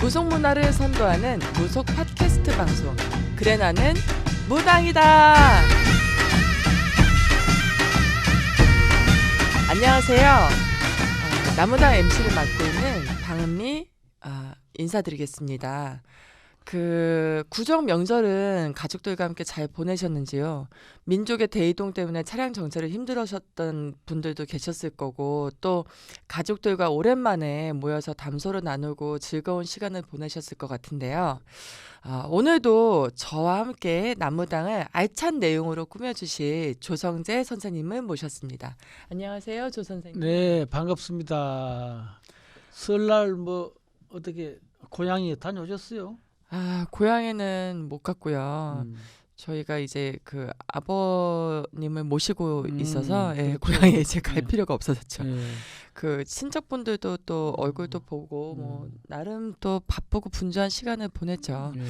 무속 문화를 선도하는 무속 팟캐스트 방송. 그래 나는 무당이다. 안녕하세요. 나무당 MC를 맡고 있는 방은미 인사드리겠습니다. 구정 명절은 가족들과 함께 잘 보내셨는지요? 민족의 대이동 때문에 차량 정체를 힘들으셨던 분들도 계셨을 거고, 또 가족들과 오랜만에 모여서 담소를 나누고 즐거운 시간을 보내셨을 것 같은데요. 오늘도 저와 함께 나무당을 알찬 내용으로 꾸며주실 조성재 선생님을 모셨습니다. 안녕하세요, 조 선생님. 네, 반갑습니다. 설날 어떻게 고향에 다녀오셨어요? 고향에는 못 갔고요. 저희가 이제 아버님을 모시고 있어서 그렇죠. 고향에 이제 갈 네. 필요가 없어졌죠. 네. 친척분들도 또 얼굴도 보고 뭐 나름 또 바쁘고 분주한 시간을 보냈죠. 네.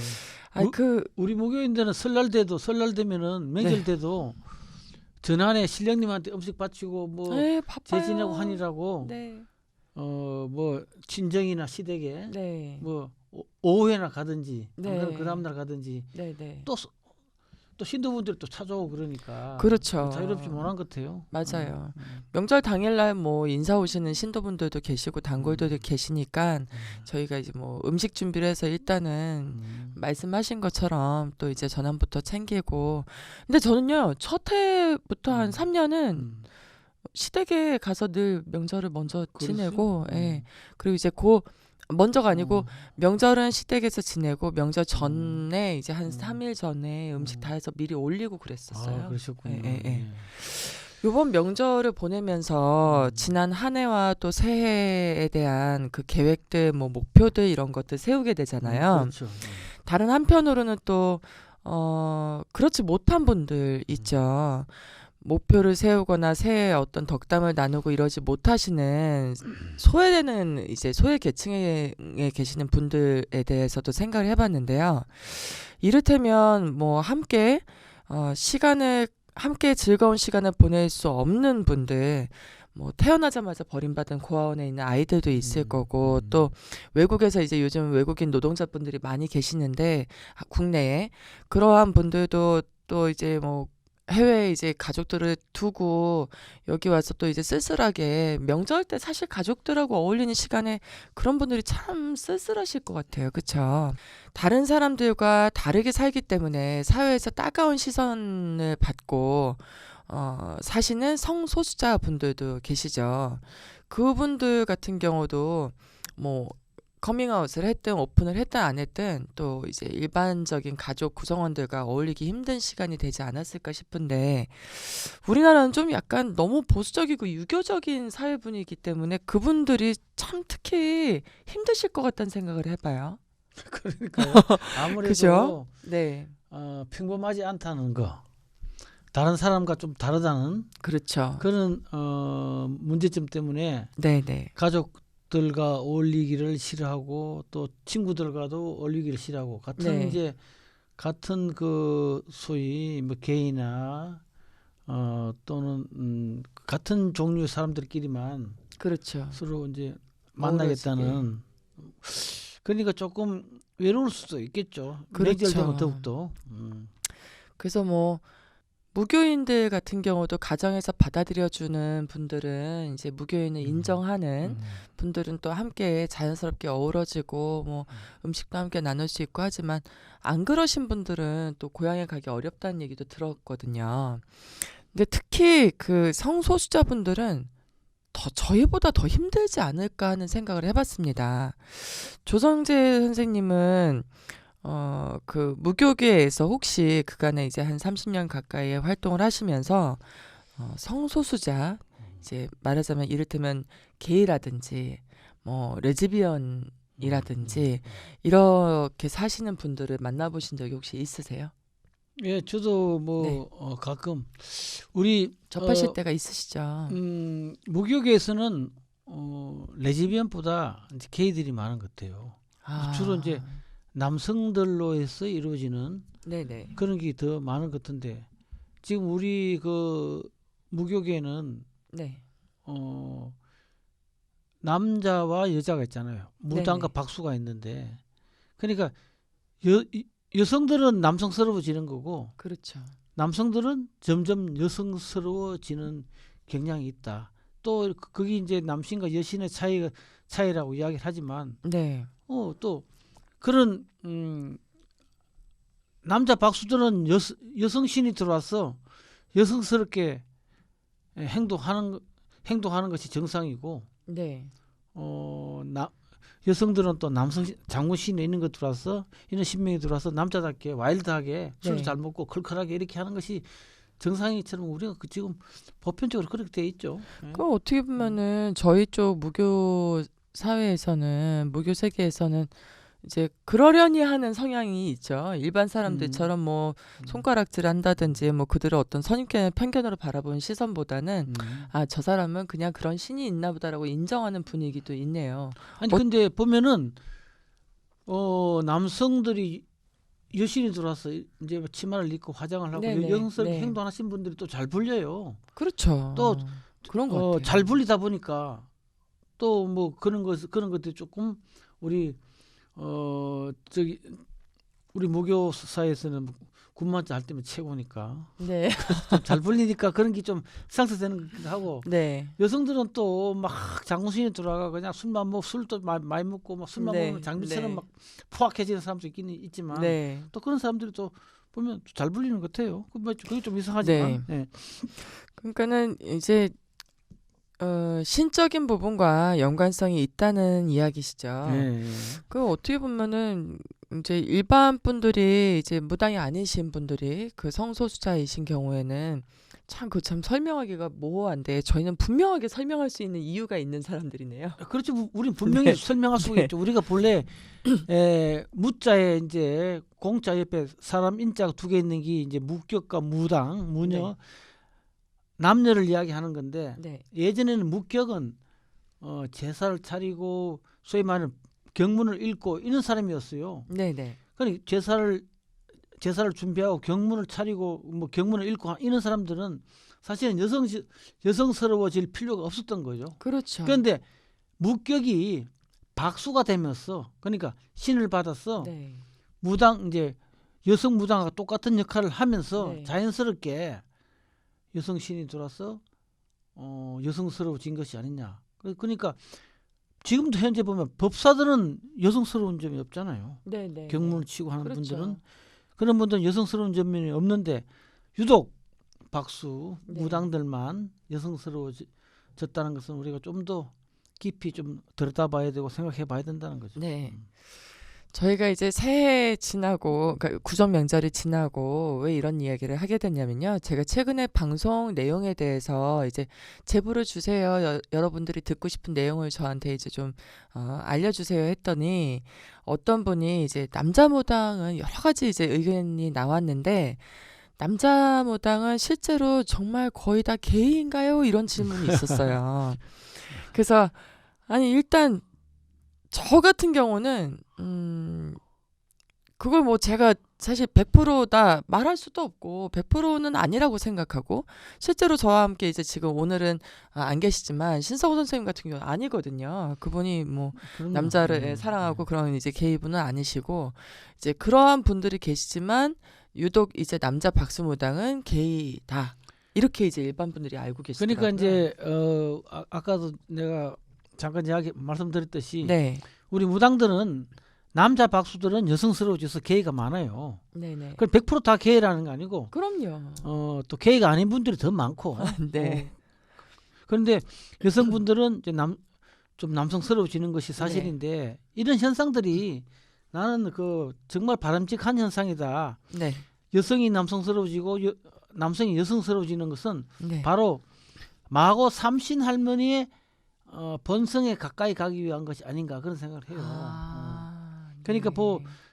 아니 우리 무교인들은 설날 되면은 명절 때도 전환에 신령님한테 음식 바치고 바빠요. 제지내고 하니라고 네. 친정이나 시댁에 네. 오후에나 가든지 네. 그 다음날 가든지 네, 네. 또 신도분들 또 찾아오고 그러니까 그렇죠. 자유롭지 못한 것 같아요. 맞아요. 명절 당일날 뭐 인사 오시는 신도분들도 계시고 단골들도 계시니까 저희가 이제 뭐 음식 준비를 해서 일단은 말씀하신 것처럼 또 이제 전환부터 챙기고. 근데 저는요, 첫 해부터 한 3년은 시댁에 가서 늘 명절을 먼저 지내고, 그리고 이제 먼저가 아니고 명절은 시댁에서 지내고 명절 전에 이제 한 3일 전에 음식 다 해서 미리 올리고 그랬었어요. 그러셨군요. 이번 명절을 보내면서 지난 한 해와 또 새해에 대한 그 계획들, 뭐 목표들 이런 것들 세우게 되잖아요. 그렇죠. 다른 한편으로는 또 그렇지 못한 분들 있죠. 목표를 세우거나 새해 어떤 덕담을 나누고 이러지 못하시는 소외되는 이제 소외 계층에 계시는 분들에 대해서도 생각을 해봤는데요. 이를테면 뭐 함께 함께 즐거운 시간을 보낼 수 없는 분들, 뭐 태어나자마자 버림받은 고아원에 있는 아이들도 있을 거고, 또 외국에서 이제 요즘 외국인 노동자분들이 많이 계시는데 국내에 그러한 분들도 또 이제 뭐 해외에 이제 가족들을 두고 여기 와서 또 이제 쓸쓸하게 명절 때 사실 가족들하고 어울리는 시간에 그런 분들이 참 쓸쓸하실 것 같아요. 그렇죠? 다른 사람들과 다르게 살기 때문에 사회에서 따가운 시선을 받고 사시는 성소수자 분들도 계시죠. 그분들 같은 경우도 뭐 커밍아웃을 했든 오픈을 했든 안 했든 또 이제 일반적인 가족 구성원들과 어울리기 힘든 시간이 되지 않았을까 싶은데, 우리나라는 좀 약간 너무 보수적이고 유교적인 사회 분위기이기 때문에 그분들이 참 특히 힘드실 것 같다는 생각을 해봐요. 그러니까요. 아무래도 그죠? 네. 평범하지 않다는 거, 다른 사람과 좀 다르다는 그렇죠. 그런 문제점 때문에 네네. 가족들과 어울리기를 싫어하고 또 친구들과도 어울리기를 싫어하고 같은 그 소위 뭐 게이나 또는 같은 종류의 사람들끼리만 그렇죠. 서로 이제 만나겠다는, 그러니까 조금 외로울 수도 있겠죠. 그렇죠. 명절 되면 더욱더. 그래서 뭐 무교인들 같은 경우도 가정에서 받아들여주는 분들은 이제 무교인을 인정하는 분들은 또 함께 자연스럽게 어우러지고 뭐 음식도 함께 나눌 수 있고 하지만, 안 그러신 분들은 또 고향에 가기 어렵다는 얘기도 들었거든요. 근데 특히 그 성소수자분들은 저희보다 더 힘들지 않을까 하는 생각을 해봤습니다. 조성재 선생님은 무교계에서 혹시 그간에 이제 한 30년 가까이 활동을 하시면서 성소수자, 이제 말하자면 이를테면 게이라든지 뭐 레즈비언이라든지 이렇게 사시는 분들을 만나보신 적이 혹시 있으세요? 예, 저도 가끔 우리 접하실 때가 있으시죠? 무교계에서는 레즈비언보다 이제 게이들이 많은 것 같아요. 주로 이제 남성들로 해서 이루어지는 네네. 그런 게 더 많은 것 같은데, 지금 우리 그 무교계는 네. 남자와 여자가 있잖아요. 무당과 네네. 박수가 있는데, 그러니까 여성들은 남성스러워지는 거고 그렇죠. 남성들은 점점 여성스러워지는 경향이 있다. 또 그게 이제 남신과 여신의 차이라고 이야기를 하지만 네. 또 그런 남자 박수들은 여성신이 들어와서 여성스럽게 행동하는 것이 정상이고 네. 여성들은 또 남성 장군신이 있는 것 들어와서 이런 신명이 들어와서 남자답게 와일드하게 술 네. 잘 먹고 컬컬하게 이렇게 하는 것이 정상이처럼 우리가 지금 보편적으로 그렇게 돼 있죠. 예. 그 어떻게 보면은 저희 쪽 무교 사회에서는 무교 세계에서는 이제 그러려니 하는 성향이 있죠. 일반 사람들처럼 뭐 손가락질 한다든지 뭐 그들을 어떤 선입견 편견으로 바라보는 시선보다는 저 사람은 그냥 그런 신이 있나 보다라고 인정하는 분위기도 있네요. 아니 근데 보면은 남성들이 여신이 들어와서 이제 치마를 입고 화장을 하고 네네, 여성스럽게 네. 행동하신 분들이 또 잘 불려요. 그렇죠. 또 그런 것 같아요. 잘 불리다 보니까 또 뭐 그런 것들이 조금 우리 저기 우리 무교 사회에서는 군만자 할 때면 최고니까 네. 좀 잘 불리니까 그런 게 좀 상쇄되는 것 하고 네. 여성들은 또 막 장군신이 들어가 그냥 술만 먹고 술도 많이 먹고 막 술만 네, 먹으면 장비처럼 네. 막 포악해지는 사람도 있긴 있지만 네. 또 그런 사람들이 또 보면 잘 불리는 것 같아요. 그게 좀 이상하지만 네. 예. 그러니까는 이제 신적인 부분과 연관성이 있다는 이야기시죠. 예. 그 어떻게 보면은 이제 일반 분들이 이제 무당이 아니신 분들이 그 성소수자이신 경우에는 참 설명하기가 모호한데 저희는 분명하게 설명할 수 있는 이유가 있는 사람들이네요. 그렇죠. 우리 분명히 네. 설명할 수가 네. 있죠. 우리가 본래 무자에 이제 공자 옆에 사람 인자가 두 개 있는 게 이제 무격과 무당, 무녀 네. 남녀를 이야기하는 건데 네. 예전에는 무격은 제사를 차리고 소위 말하는 경문을 읽고 이런 사람이었어요. 네네. 그러니까 제사를 준비하고 경문을 차리고 뭐 경문을 읽고 이런 사람들은 사실은 여성스러워질 필요가 없었던 거죠. 그렇죠. 그런데 무격이 박수가 되면서 그러니까 신을 받아서 네. 이제 여성 무당과 똑같은 역할을 하면서 네. 자연스럽게 여성 신이 들어와서 여성스러워진 것이 아니냐. 그러니까 지금도 현재 보면 법사들은 여성스러운 점이 없잖아요. 네네. 경문을 치고 하는 그렇죠. 분들은 그런 분들은 여성스러운 점이 없는데 유독 박수 네. 무당들만 여성스러워졌다는 것은 우리가 좀 더 깊이 좀 들여다봐야 되고 생각해봐야 된다는 거죠. 네. 저희가 이제 새해 지나고 그러니까 구정 명절이 지나고 왜 이런 이야기를 하게 됐냐면요. 제가 최근에 방송 내용에 대해서 이제 제보를 주세요. 여러분들이 듣고 싶은 내용을 저한테 이제 좀 알려주세요 했더니 어떤 분이 이제 남자 무당은 여러 가지 이제 의견이 나왔는데 남자 무당은 실제로 정말 거의 다 게이인가요? 이런 질문이 있었어요. 그래서 아니 일단 저 같은 경우는 그걸 뭐 제가 사실 100%다 말할 수도 없고 100%는 아니라고 생각하고 실제로 저와 함께 이제 지금 오늘은 안 계시지만 신성호 선생님 같은 경우는 아니거든요. 그분이 뭐 그럼요. 남자를 사랑하고 그런 이제 게이분은 아니시고 이제 그러한 분들이 계시지만 유독 이제 남자 박수무당은 게이다. 이렇게 이제 일반 분들이 알고 계시더라고요. 그러니까 이제 아까도 내가 잠깐 말씀드렸듯이 네. 우리 무당들은 남자 박수들은 여성스러워져서 게이가 많아요. 네네. 그럼 100%다 게이라는 거 아니고 그럼요. 또 게이가 아닌 분들이 더 많고. 네. 그런데 여성분들은 이제 좀 남성스러워지는 것이 사실인데 이런 현상들이 나는 정말 바람직한 현상이다. 네. 여성이 남성스러워지고 남성이 여성스러워지는 것은 네. 바로 마고 삼신 할머니의 번성에 가까이 가기 위한 것이 아닌가 그런 생각을 해요. 그러니까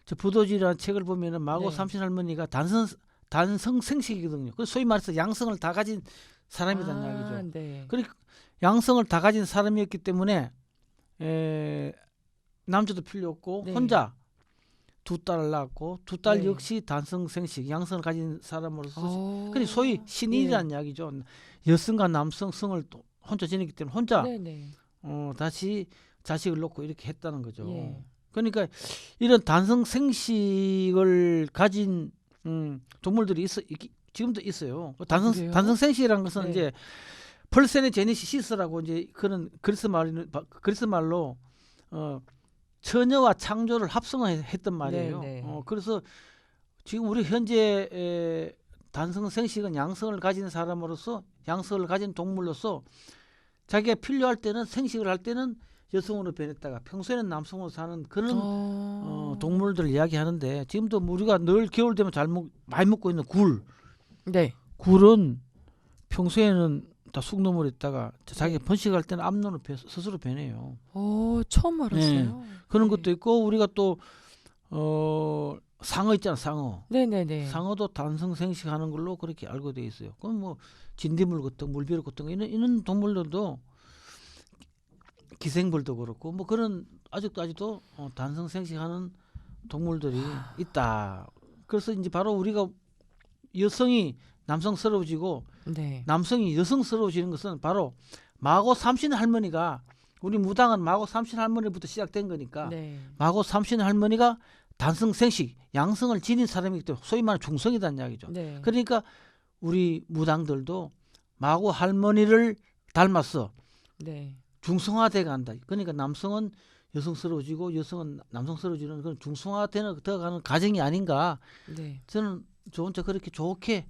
저 부도지라는 책을 보면은 마고 네. 삼신 할머니가 단성 생식이거든요. 그 소위 말해서 양성을 다 가진 사람이란 이야기죠. 네. 그러니까 양성을 다 가진 사람이었기 때문에 남자도 필요 없고 네. 혼자 두 딸을 낳았고 두 딸 네. 역시 단성생식 양성을 가진 사람으로서 그러니 소위 네. 신인이라는 이야기죠. 여성과 남성성을 또 혼자 지니기 때문에 혼자 네네. 다시 자식을 놓고 이렇게 했다는 거죠. 예. 그러니까 이런 단성 생식을 가진 동물들이 지금도 있어요. 그래요? 단성 생식이라는 것은 네. 이제 펄세네제네시스라고 이제 그런 그리스 말로 처녀와 창조를 합성을 했단 말이에요. 네, 네. 그래서 지금 우리 현재 단성 생식은 양성을 가진 사람으로서 양성을 가진 동물로서 자기가 필요할 때는 생식을 할 때는 여성으로 변했다가 평소에는 남성으로 사는 그런 동물들을 이야기하는데 지금도 우리가 늘 겨울 되면 많이 먹고 있는 네. 굴은 평소에는 다 숙놈으로 있다가 자기가 번식할 때는 암놈으로 스스로 변해요. 처음 알았어요. 그런 네. 것도 있고 우리가 또 상어 있잖아, 상어. 네네네. 상어도 단성 생식하는 걸로 그렇게 알고 돼 있어요. 그럼 뭐 진딧물 같은 물비루 같은 거 이런 동물들도 기생벌도 그렇고 뭐 그런 아직도 단성 생식하는 동물들이 있다. 그래서 이제 바로 우리가 여성이 남성스러워지고 네. 남성이 여성스러워지는 것은 바로 마고 삼신 할머니가 우리 무당은 마고 삼신 할머니부터 시작된 거니까 네. 마고 삼신 할머니가 단성 생식 양성을 지닌 사람이기 때문에 소위 말하는 중성이라는 이야기죠. 네. 그러니까 우리 무당들도 마고 할머니를 닮았어. 네. 중성화돼 간다. 그러니까 남성은 여성스러워지고 여성은 남성스러워지는 그런 중성화되는 들어가는 과정이 아닌가. 네. 저는 혼자 그렇게 좋게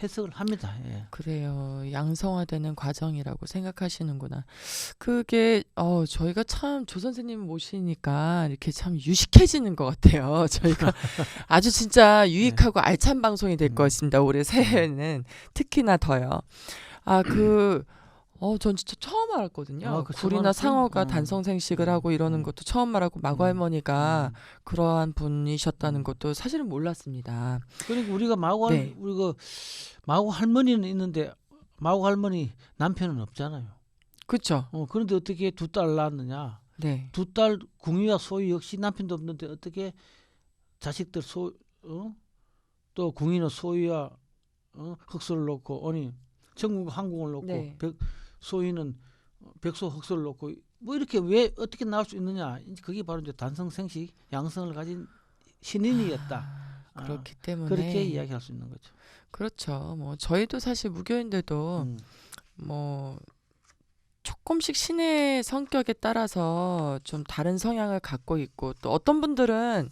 해석을 합니다. 예. 그래요. 양성화되는 과정이라고 생각하시는구나. 그게 저희가 참 조 선생님 모시니까 이렇게 참 유식해지는 것 같아요. 저희가 아주 진짜 유익하고 알찬 방송이 될 것 같습니다. 올해 새해에는 특히나 더요. 전 진짜 처음 알았거든요. 그 굴이나 상어가 처음 단성생식을 하고 이러는 것도 처음 알았고 마고 할머니가 음. 그러한 분이셨다는 것도 사실은 몰랐습니다. 그러니까 우리가 네. 우리가 마고 할머니는 있는데 마고 할머니 남편은 없잖아요. 그렇죠. 그런데 어떻게 두 딸 낳았느냐? 네. 두 딸 궁유와 소유 역시 남편도 없는데 어떻게 자식들 또 궁유는 소유와 흑소를 놓고 아니 전국 항공을 놓고 네. 소유는 백소 흑소를 놓고 뭐 이렇게 왜 어떻게 나올 수 있느냐? 이제 그게 바로 이제 단성생식 양성을 가진 신인이었다. 그렇기 때문에 그렇게 이야기할 수 있는 거죠. 그렇죠. 뭐 저희도 사실 무교인들도 뭐 조금씩 신의 성격에 따라서 좀 다른 성향을 갖고 있고 또 어떤 분들은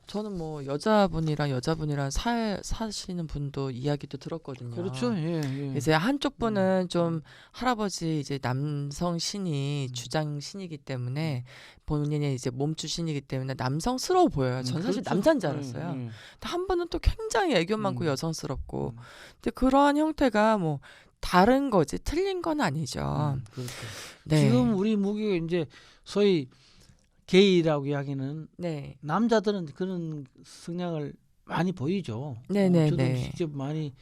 저는 뭐 여자분이랑 사시는 분도 이야기도 들었거든요. 그렇죠. 예. 이제 한쪽 분은 좀 할아버지 이제 남성 신이 주장 신이기 때문에 본인의 이제 몸주 신이기 때문에 남성스러워 보여요. 전 사실 그렇죠. 남자인 줄 알았어요. 근데 한 분은 또 굉장히 애교 많고 여성스럽고. 근데 그러한 형태가 뭐 다른 거지 틀린 건 아니죠. 그렇죠. 네. 지금 우리 무교가 이제 소위 게이라고 이야기는 네. 남자들은 그런 성향을 많이 보이죠. 네네네. 저도 직접 많이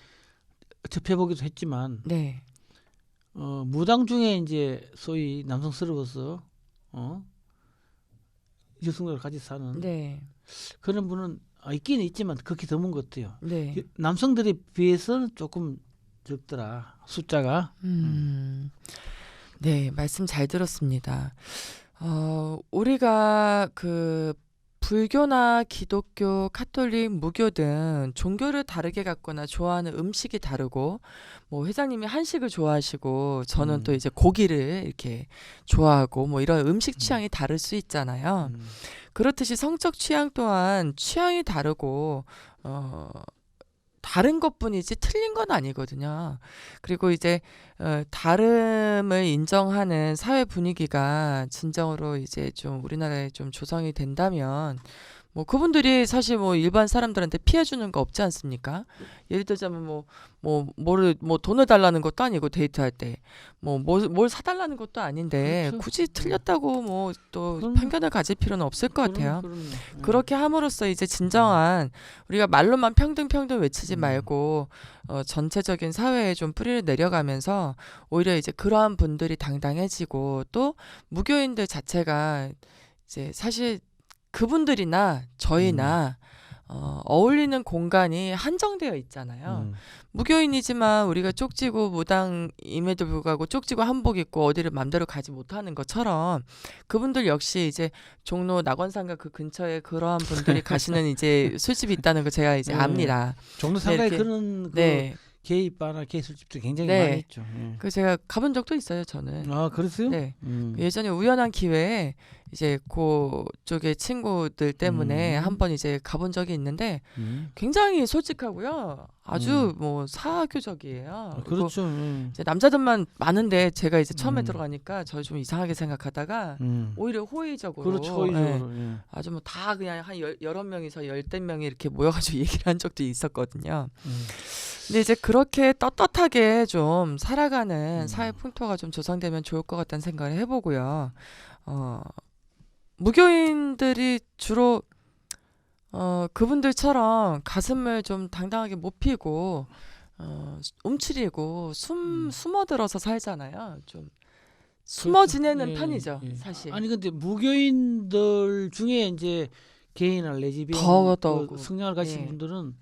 접해보기도 했지만 네. 무당 중에 이제 소위 남성스러워서 여성을 같이 사는 네. 그런 분은 있긴 있지만 극히 드문 것 같아요. 네. 남성들에 비해서는 조금 적더라 숫자가. 네, 말씀 잘 들었습니다. 우리가 그 불교나 기독교, 카톨릭, 무교 등 종교를 다르게 갖거나 좋아하는 음식이 다르고 뭐 회장님이 한식을 좋아하시고 저는 또 이제 고기를 이렇게 좋아하고 뭐 이런 음식 취향이 다를 수 있잖아요. 그렇듯이 성적 취향 또한 취향이 다르고 다른 것뿐이지 틀린 건 아니거든요. 그리고 이제 다름을 인정하는 사회 분위기가 진정으로 이제 좀 우리나라에 좀 조성이 된다면 뭐 그분들이 사실 뭐 일반 사람들한테 피해 주는 거 없지 않습니까? 예를 들자면 뭐 돈을 달라는 것도 아니고 데이트할 때 뭘 사달라는 것도 아닌데 그렇죠. 굳이 틀렸다고 뭐 또 그럼요. 편견을 가질 필요는 없을 것 같아요. 그럼요. 그렇게 함으로써 이제 진정한 우리가 말로만 평등 외치지 말고 전체적인 사회에 좀 뿌리를 내려가면서 오히려 이제 그러한 분들이 당당해지고 또 무교인들 자체가 이제 사실 그분들이나 저희나 어울리는 공간이 한정되어 있잖아요. 무교인이지만 우리가 쪽지고 무당임에도 불구하고 쪽지고 한복 입고 어디를 맘대로 가지 못하는 것처럼 그분들 역시 이제 종로 낙원상가 그 근처에 그러한 분들이 가시는 이제 술집이 있다는 거 제가 이제 네. 압니다. 종로 상가에 이렇게- 그런 그 네. 게이바나 게이술집도 굉장히 네. 많이 있죠. 예. 그 제가 가본 적도 있어요, 저는. 아, 그랬어요? 네. 예전에 우연한 기회에 이제 그쪽에 친구들 때문에 한번 이제 가본 적이 있는데 굉장히 솔직하고요. 아주 뭐 사교적이에요. 아, 그리고 그렇죠. 예. 이제 남자들만 많은데 제가 이제 처음에 음. 들어가니까 저 좀 이상하게 생각하다가 오히려 호의적으로 그렇죠. 호의적으로. 예. 아주 뭐 다 그냥 한 여러 명이서 열댓 명이 이렇게 모여가지고 얘기를 한 적도 있었거든요. 근데 이제 그렇게 떳떳하게 좀 살아가는 사회 풍토가 좀 조성되면 좋을 것 같다는 생각을 해보고요. 무교인들이 주로 그분들처럼 가슴을 좀 당당하게 못 피고 움츠리고 숨어들어서 살잖아요. 좀 숨어 그렇죠. 지내는 예, 편이죠, 예. 사실. 아니 근데 무교인들 중에 이제 게이나 레즈비언 더더욱. 그 성향을 가진 예. 분들은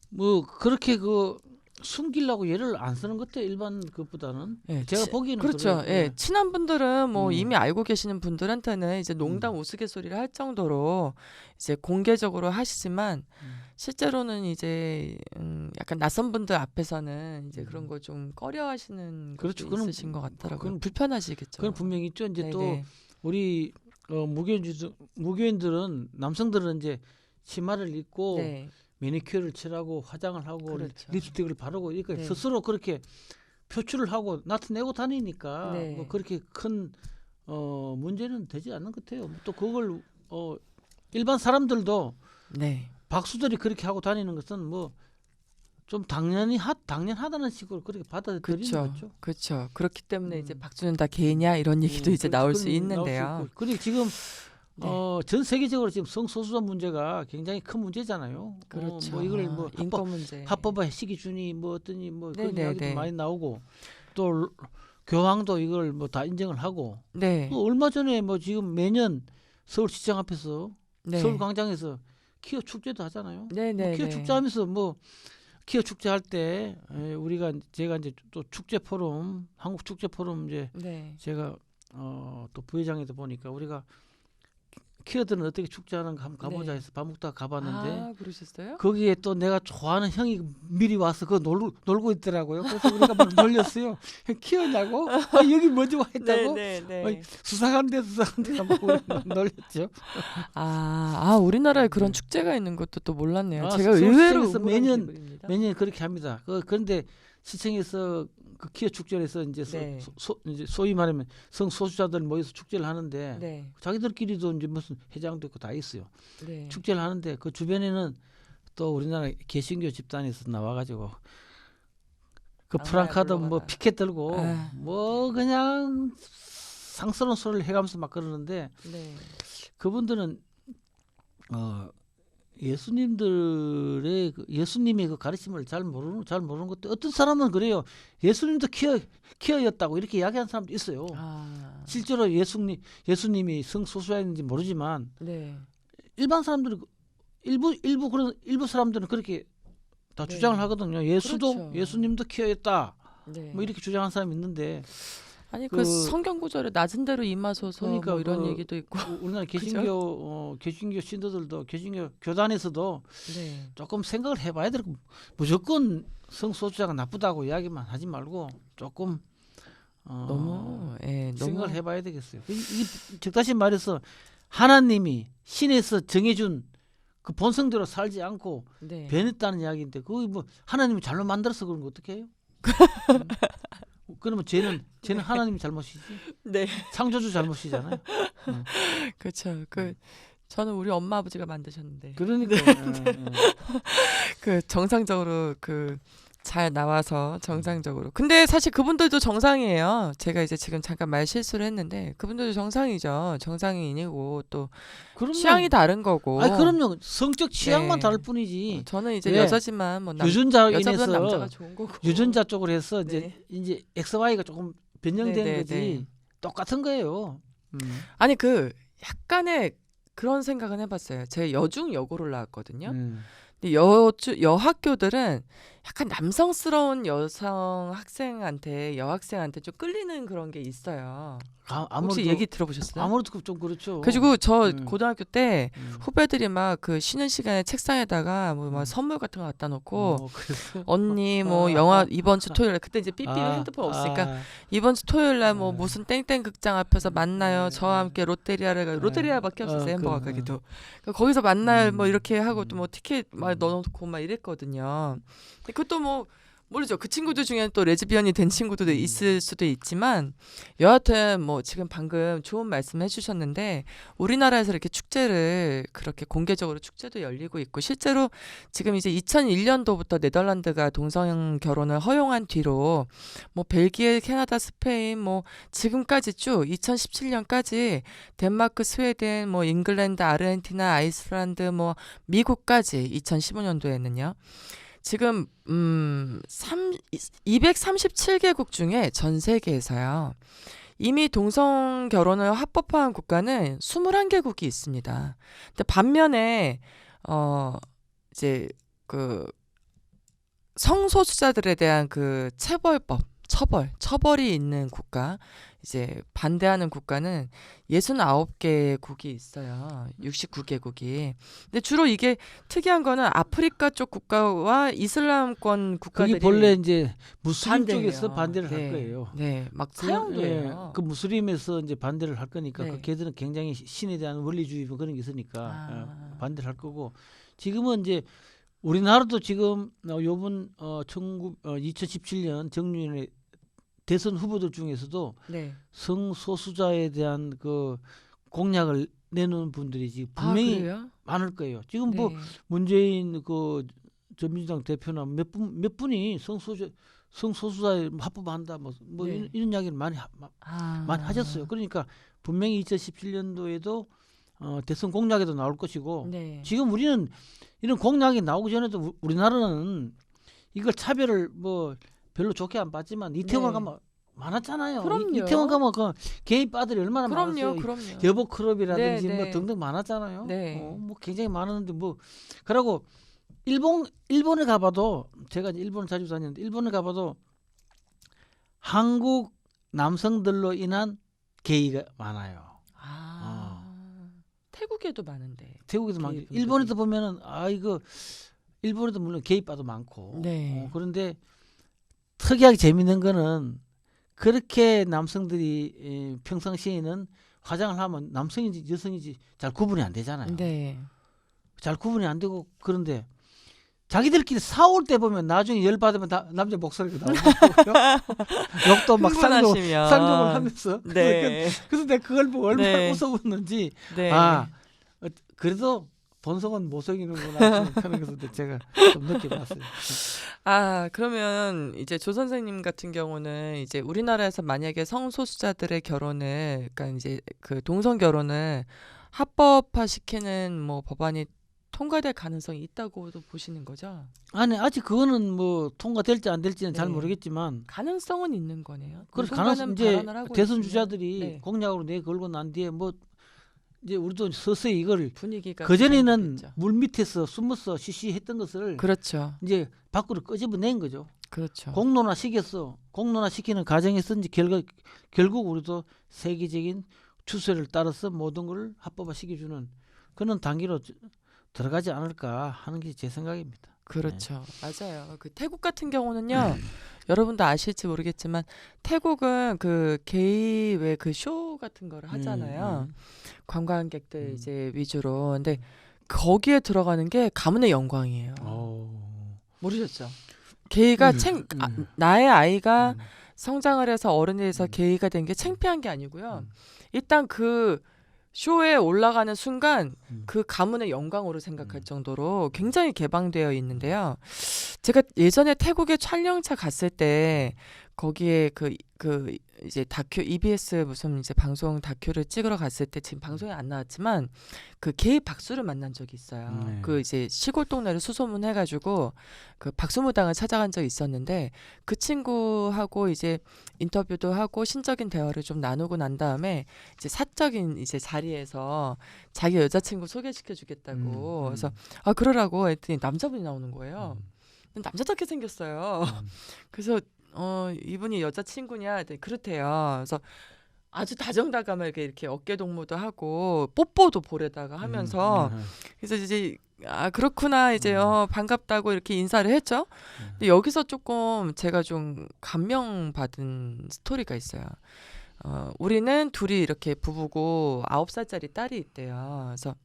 뭐 그렇게 그 숨기려고 예를 안 쓰는 것 같아요. 일반 것보다는. 예, 제가 보기에는 그렇죠. 그래요. 예, 친한 분들은 뭐 음. 이미 알고 계시는 분들한테는 이제 농담 우스갯소리를 할 정도로 이제 공개적으로 하시지만 실제로는 이제 약간 낯선 분들 앞에서는 이제 그런 거 좀 꺼려하시는 그렇죠. 것도 그건- 있으신 것 같더라고요. 그건- 불편하시겠죠. 그건 분명히 있죠. 이제 또 네네. 우리 무교인들은 남성들은 이제 치마를 입고 네. 매니큐어를 칠하고 화장을 하고 그렇죠. 립스틱을 바르고 이렇게 네. 스스로 그렇게 표출을 하고 나타내고 다니니까 네. 뭐 그렇게 큰 문제는 되지 않는 것 같아요. 또 그걸 일반 사람들도 네. 박수들이 그렇게 하고 다니는 것은 뭐 좀 당연하다는 식으로 그렇게 받아들이는 그렇죠. 거죠. 그렇죠. 그렇기 때문에 이제 음. 박수는 다 개냐 이런 얘기도 이제 나올 수 있는데요. 그리고 지금 네. 전 세계적으로 지금 성소수자 문제가 굉장히 큰 문제잖아요. 그렇죠. 뭐 이걸 뭐 인권 문제. 합법화 시기준이 뭐 어떠니 뭐 그런 네네네. 이야기도 많이 나오고 또 교황도 이걸 뭐 다 인정을 하고 네. 또 얼마 전에 뭐 지금 매년 서울시청 앞에서 네. 서울광장에서 키어 축제도 하잖아요. 네네. 뭐 키어 축제하면서 뭐 키어 축제할 때 제가 이제 또 축제 포럼 한국 축제 포럼 이제 네. 제가 또 부회장에도 보니까 우리가 키어들은 어떻게 축제하는가 한번 가보자 네. 해서 밥 먹다가 가봤는데 아, 그러셨어요? 거기에 또 내가 좋아하는 형이 미리 와서 그거 놀고 있더라고요. 그래서 우리가 막 놀렸어요. 키우냐고? 여기 뭐지 했다고? 네. 아니, 수상한데 하고 놀렸죠. 우리나라에 네. 그런 축제가 있는 것도 또 몰랐네요. 아, 제가 서울시청에서 의외로 우물안 매년 개구리입니다. 매년 그렇게 합니다. 그런데 시청에서 그 키어 축제에서 이제 네. 이제 소위 말하면 성소수자들 모여서 축제를 하는데 네. 자기들끼리도 이제 무슨 회장도 있고 다 있어요. 네. 축제를 하는데 그 주변에는 또 우리나라 개신교 집단에서 나와가지고 그 악마야 프랑카드 뭐 불러가라. 피켓 들고 아. 뭐 그냥 상스러운 소리를 해가면서 막 그러는데 네. 그분들은 예수님의 그 가르침을 잘 모르는 것도 어떤 사람은 그래요. 예수님도 키어였다고 이렇게 이야기하는 사람도 있어요. 실제로 예수님이 성소수자인지 모르지만 네. 일반 사람들이 일부 사람들은 그렇게 다 네. 주장을 하거든요. 그렇죠. 예수님도 키어였다. 네. 뭐 이렇게 주장하는 사람이 있는데 아니 그- 그 성경 구절에 낮은 대로 임하소서 그러니까 뭐 이런 그- 얘기도 있고. 우리나라 개신교 신도들도 개신교 교단에서도 네. 조금 생각을 해봐야 되고 무조건 성소수자가 나쁘다고 이야기만 하지 말고 조금 너무 생각을 해봐야 되겠어요. 즉 다시 말해서 하나님이 신에서 정해준 그 본성대로 살지 않고 네. 변했다는 이야기인데 그거 뭐 하나님이 잘못 만들어서 그런 거 어떻게 해요? 그러면 쟤는 하나님이 잘못이지 네. 창조주 잘못이잖아요. 그렇죠. 저는 우리 엄마 아버지가 만드셨는데 그러니까 그 정상적으로 잘 나와서 정상적으로. 근데 사실 그분들도 정상이에요. 제가 이제 지금 잠깐 말 실수를 했는데 그분들도 정상이죠. 정상인이고 또 그럼요. 취향이 다른 거고. 아니 그럼요. 성적 취향만 네. 다를 뿐이지. 저는 이제 왜? 여자지만 뭐 유전자로 여자보다 남자가 인해서 좋은 거고. 유전자 쪽으로 해서 네. 이제 XY가 조금 변형된 네, 네, 거지 네. 똑같은 거예요. 아니 약간의 그런 생각은 해봤어요. 제 여중 여고를 나왔거든요. 음. 근데 여학교들은 약간 남성스러운 여성 학생한테 여학생한테 좀 끌리는 그런 게 있어요. 혹시 아무래도 얘기 들어보셨어요? 아무래도 좀 그렇죠. 그리고 저 음. 고등학교 때 음. 후배들이 막 그 쉬는 시간에 책상에다가 뭐 막 음. 선물 같은 거 갖다 놓고 그래서 언니 뭐 영화 이번 주 토요일 날 그때 이제 삐삐 핸드폰 없으니까 이번 주 토요일 날 뭐 무슨 땡땡 극장 앞에서 만나요. 저와 함께 롯데리아를 가 롯데리아밖에 없었어요. 햄버거 가게도. 거기서 만나요. 뭐 이렇게 하고 또 뭐 티켓 막 넣어놓고 막 이랬거든요. 근데 그것도 뭐 모르죠. 그 친구들 중에는 또 레즈비언이 된 친구들도 있을 수도 있지만 여하튼 뭐 지금 방금 좋은 말씀 해주셨는데 우리나라에서 이렇게 축제를 그렇게 공개적으로 축제도 열리고 있고 실제로 지금 이제 2001년도부터 네덜란드가 동성 결혼을 허용한 뒤로 뭐 벨기에, 캐나다, 스페인 뭐 지금까지 쭉 2017년까지 덴마크, 스웨덴, 뭐 잉글랜드, 아르헨티나, 아이슬란드, 뭐 미국까지 2015년도에는요. 지금 237개국 중에 전 세계에서요. 이미 동성 결혼을 합법화한 국가는 21개국이 있습니다. 근데 반면에 이제 그 성소수자들에 대한 그 처벌이 있는 국가, 이제 반대하는 국가는 69개국이 있어요. 69개국이. 근데 주로 이게 특이한 거는 아프리카 쪽 국가와 이슬람권 국가들이 그게 본래 이제 무슬림 반대해요. 쪽에서 반대를 할 거예요. 네, 막 사형도 해요. 그 무슬림에서 이제 반대를 할 거니까 네. 그 걔들은 굉장히 신에 대한 원리주의 뭐 그런 게 있으니까 반대를 할 거고 지금은 이제 우리나라도 지금 요번 2017년 정유연의 대선 후보들 중에서도 네. 성소수자에 대한 그 공약을 내놓은 분들이 지금 분명히 그래요? 많을 거예요. 지금 네. 뭐 문재인 저 민주당 대표나 몇 분이 성소수자에 합법한다 뭐 네. 이런 이야기를 많이 하셨어요. 그러니까 분명히 2017년도에도 대선 공약에도 나올 것이고 네. 지금 우리는 이런 공약이 나오기 전에도 우리나라는 이걸 차별을 뭐 별로 좋게 안 봤지만 이태원 네. 가면 많았잖아요. 그럼요. 이태원 가면 그 게이 바들이 얼마나 많았어요. 그럼요. 여보 클럽이라든지 네, 뭐 네. 등등 많았잖아요. 네. 뭐 굉장히 많았는데 뭐 그러고 일본에 가봐도 제가 이제 일본을 자주 다녔는데 일본에 가봐도 한국 남성들로 인한 게이가 많아요. 태국에도 많은데. 태국에도 게이 많고 분들이. 일본에도 보면은 이거 일본에도 물론 게이 바도 많고 네. 그런데 특이하게 재밌는 거는 그렇게 남성들이 평상시에는 화장을 하면 남성인지 여성인지 잘 구분이 안 되잖아요. 네. 잘 구분이 안 되고 그런데 자기들끼리 싸울 때 보면 나중에 열 받으면 남자 목소리가 나오고요. 욕도 막 흥분하시면. 상종을 하면서. 네. 그래서 내가 그걸 보고 얼마나 네. 웃어봤는지 네. 그래도 본성은 못 속이는구나 하는 것을 제가 좀 느껴봤어요. 그러면 이제 조 선생님 같은 경우는 이제 우리나라에서 만약에 성소수자들의 결혼을, 그러니까 이제 그 동성 결혼을 합법화시키는 뭐 법안이 통과될 가능성이 있다고도 보시는 거죠? 아니 아직 그거는 뭐 통과될지 안 될지는 잘 네. 모르겠지만 가능성은 있는 거네요. 그래서 누군가는 이제 발언을 하고 대선 있으면. 주자들이 네. 공약으로 내걸고 난 뒤에 뭐 이제 우리도 서서히 이걸 분위기가 그 전에는 조성되겠죠. 물 밑에서 숨어서 시시했던 것을 그렇죠. 이제 밖으로 끄집어낸 거죠. 그렇죠. 공론화 시키는 과정에서 이제 결국 우리도 세계적인 추세를 따라서 모든 걸 합법화 시켜주는 그런 단계로 들어가지 않을까 하는 게 제 생각입니다. 그렇죠. 맞아요. 그 태국 같은 경우는요. 여러분도 아실지 모르겠지만 태국은 그 게이 왜 그 쇼 같은 거를 하잖아요. 관광객들 이제 위주로. 근데 거기에 들어가는 게 가문의 영광이에요. 모르셨죠? 게이가 나의 아이가 성장을 해서 어른이 돼서 게이가 된 게 창피한 게 아니고요. 일단 그 쇼에 올라가는 순간 그 가문의 영광으로 생각할 정도로 굉장히 개방되어 있는데요. 제가 예전에 태국에 촬영차 갔을 때 거기에 그 이제 다큐 EBS 무슨 이제 방송 다큐를 찍으러 갔을 때 지금 방송에 안 나왔지만 그 게이 박수를 만난 적이 있어요. 네. 그 이제 시골 동네를 수소문해가지고 그 박수무당을 찾아간 적이 있었는데 그 친구하고 이제 인터뷰도 하고 신적인 대화를 좀 나누고 난 다음에 이제 사적인 이제 자리에서 자기 여자친구 소개시켜주겠다고 그래서 아 그러라고 했더니 남자분이 나오는 거예요. 남자답게 생겼어요. 그래서 이분이 여자친구냐? 했더니 그렇대요. 그래서 아주 다정다감하게 이렇게 어깨 동무도 하고 뽀뽀도 볼에다가 하면서 그래서 이제 아 그렇구나 이제 반갑다고 이렇게 인사를 했죠. 근데 여기서 조금 제가 좀 감명받은 스토리가 있어요. 우리는 둘이 이렇게 부부고 9살짜리 딸이 있대요. 그래서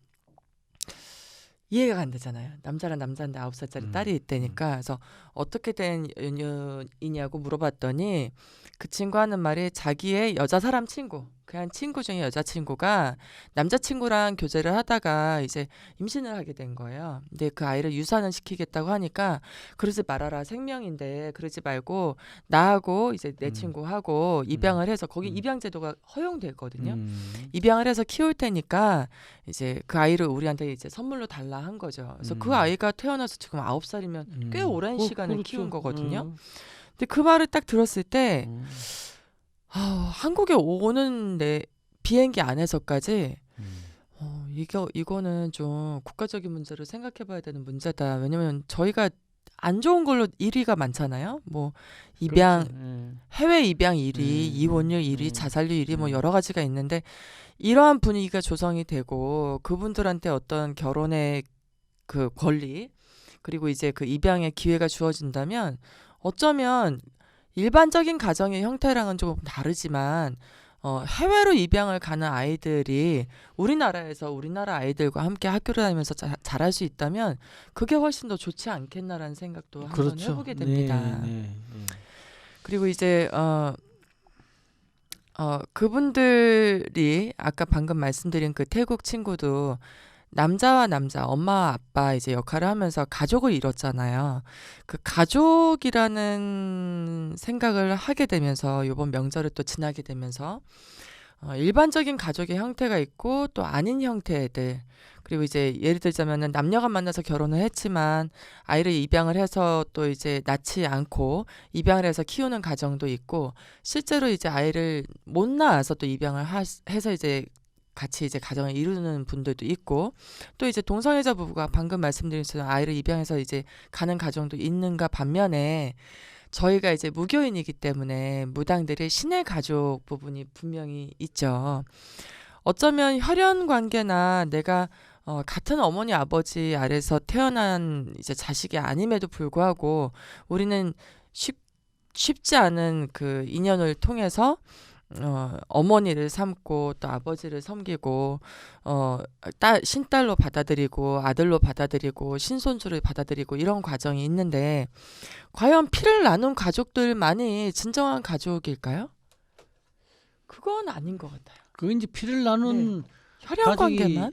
이해가 안 되잖아요. 남자랑 남자인데 9살짜리 딸이 있다니까. 그래서 어떻게 된 연유이냐고 물어봤더니 그 친구 하는 말이 자기의 여자 사람 친구, 그냥 친구 중에 여자친구가 남자친구랑 교제를 하다가 이제 임신을 하게 된 거예요. 근데 그 아이를 유산을 시키겠다고 하니까 그러지 말아라. 생명인데 그러지 말고 나하고 이제 내 친구하고 입양을 해서 거기 입양 제도가 허용되거든요. 입양을 해서 키울 테니까 이제 그 아이를 우리한테 이제 선물로 달라 한 거죠. 그래서 그 아이가 태어나서 지금 9살이면 꽤 오랜 시간을 그렇죠. 키운 거거든요. 근데 그 말을 딱 들었을 때 한국에 오는 내 비행기 안에서까지 이거는 좀 국가적인 문제로 생각해봐야 되는 문제다. 왜냐면 저희가 안 좋은 걸로 1위가 많잖아요. 뭐 입양, 그렇죠. 해외 입양 1위, 이혼율 1위, 자살률 1위 뭐 여러 가지가 있는데 이러한 분위기가 조성이 되고 그분들한테 어떤 결혼의 그 권리 그리고 이제 그 입양의 기회가 주어진다면 어쩌면 일반적인 가정의 형태랑은 좀 다르지만 해외로 입양을 가는 아이들이 우리나라에서 우리나라 아이들과 함께 학교를 다니면서 자랄 수 있다면 그게 훨씬 더 좋지 않겠나라는 생각도 한번 그렇죠. 해보게 됩니다. 네. 그리고 이제 그분들이 아까 방금 말씀드린 그 태국 친구도 남자와 남자, 엄마와 아빠 이제 역할을 하면서 가족을 이뤘잖아요. 그 가족이라는 생각을 하게 되면서 이번 명절을 또 지나게 되면서 일반적인 가족의 형태가 있고 또 아닌 형태들 그리고 이제 예를 들자면은 남녀가 만나서 결혼을 했지만 아이를 입양을 해서 또 이제 낳지 않고 입양을 해서 키우는 가정도 있고 실제로 이제 아이를 못 낳아서 또 입양을 해서 이제 같이 이제 가정을 이루는 분들도 있고 또 이제 동성애자 부부가 방금 말씀드린 것처럼 아이를 입양해서 이제 가는 가정도 있는가 반면에 저희가 이제 무교인이기 때문에 무당들의 신의 가족 부분이 분명히 있죠. 어쩌면 혈연 관계나 내가 같은 어머니 아버지 아래서 태어난 이제 자식이 아님에도 불구하고 우리는 쉽지 않은 그 인연을 통해서 어머니를 삼고 또 아버지를 섬기고 신딸로 받아들이고 아들로 받아들이고 신손주를 받아들이고 이런 과정이 있는데 과연 피를 나눈 가족들만이 진정한 가족일까요? 그건 아닌 것 같아요. 그 이제 피를 나눈 혈연 가족이 관계만?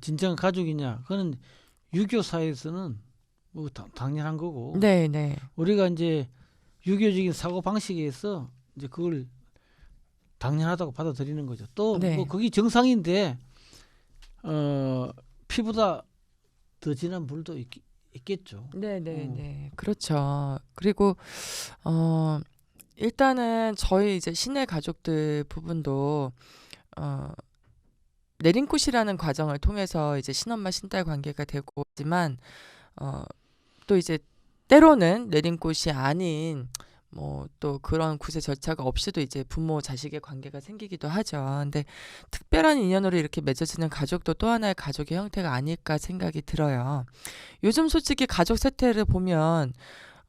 진정한 가족이냐? 그거는 유교사에서는 뭐 당연한 거고. 네. 우리가 이제 유교적인 사고 방식에서 이제 그걸 당연하다고 받아들이는 거죠. 또 네. 뭐 그게 정상인데 피보다 더 진한 물도 있겠죠. 네. 그렇죠. 그리고 일단은 저희 이제 신의 가족들 부분도 내린꽃이라는 과정을 통해서 이제 신엄마 신딸 관계가 되고 있지만 또 이제 때로는 내린꽃이 아닌 뭐 또 그런 구세 절차가 없이도 이제 부모 자식의 관계가 생기기도 하죠. 근데 특별한 인연으로 이렇게 맺어지는 가족도 또 하나의 가족의 형태가 아닐까 생각이 들어요. 요즘 솔직히 가족 세태를 보면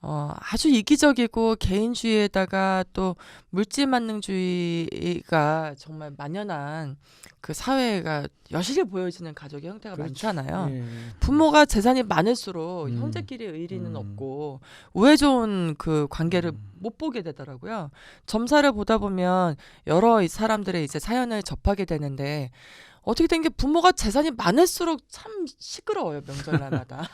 아주 이기적이고 개인주의에다가 또 물질만능주의가 정말 만연한 그 사회가 여실히 보여지는 가족의 형태가 많잖아요. 예. 부모가 재산이 많을수록 음. 형제끼리 의리는 없고 우애 좋은 그 관계를 못 보게 되더라고요. 점사를 보다 보면 여러 사람들의 이제 사연을 접하게 되는데 어떻게 된 게 부모가 재산이 많을수록 참 시끄러워요. 명절날마다.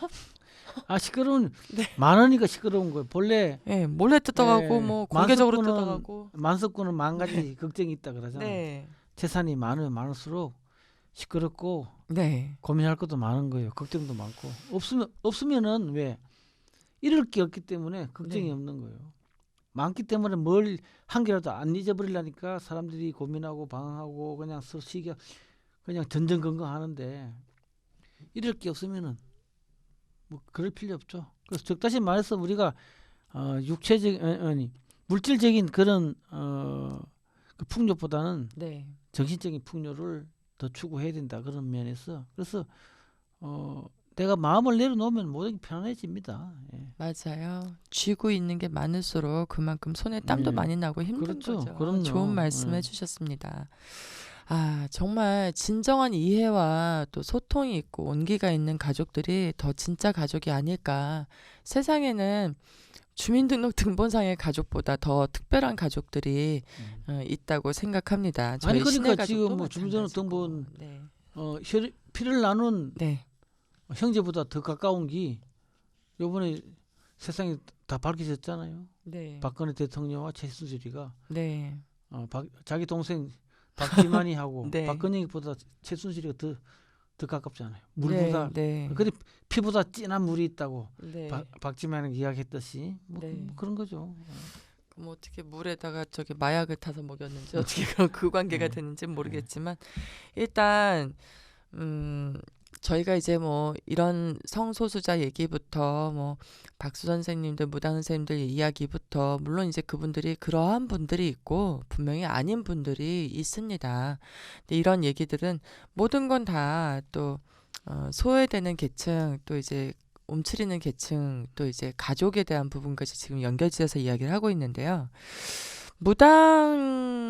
시끄러운 네. 많으니까 시끄러운 거예요. 본래 예, 몰래 뜯어가고 뭐 공개적으로 만석군은 뜯어가고. 만석군은 만 가지 걱정이 있다 그러잖아요. 네. 재산이 많으면 많을수록 시끄럽고 네. 고민할 것도 많은 거예요. 걱정도 많고 없으면은 왜 잃을 게 없기 때문에 걱정이 네. 없는 거예요. 많기 때문에 뭘 한 개라도 안 잊어버리려니까 사람들이 고민하고 방황하고 그냥 서시기 그냥 전전긍긍하는데 잃을 게 없으면은 뭐 그럴 필요 없죠. 그래서 적다시 말해서 우리가 육체적 아니 물질적인 그런 그 풍요보다는 네. 정신적인 풍요를 더 추구해야 된다 그런 면에서 그래서 내가 마음을 내려놓으면 모든 게 편안해집니다. 예. 맞아요. 쥐고 있는 게 많을수록 그만큼 손에 땀도 네. 많이 나고 힘든 그렇죠. 거죠. 그럼요. 좋은 말씀 예. 해주셨습니다. 아, 정말 진정한 이해와 또 소통이 있고 온기가 있는 가족들이 더 진짜 가족이 아닐까. 세상에는 주민등록 등본상의 가족보다 더 특별한 가족들이 있다고 생각합니다. 저희 아니 시내 그러니까 가족도 지금 뭐 주민등록 마찬가지고. 등본 네. 피를 나눈 네. 형제보다 더 가까운 게 요번에 세상에 다 밝혀졌잖아요. 네. 박근혜 대통령과 최순실이가 네. 자기 동생 박지만이하고 네. 박근혜보다 최순실이가 더 가깝잖아요. 물보다 네. 그래 피보다 진한 물이 있다고 네. 박지만이 이야기했듯이 뭐, 네. 뭐 그런 거죠. 그럼 어떻게 물에다가 저기 마약을 타서 먹였는지 어떻게 그런 그 관계가 되는지는 모르겠지만 일단 저희가 이제 뭐 이런 성소수자 얘기부터 뭐 박수 선생님들 무당 선생님들 이야기부터 물론 이제 그분들이 그러한 분들이 있고 분명히 아닌 분들이 있습니다. 근데 이런 얘기들은 모든 건 다 또 소외되는 계층 또 이제 움츠리는 계층 또 이제 가족에 대한 부분까지 지금 연결지어서 이야기를 하고 있는데요. 무당의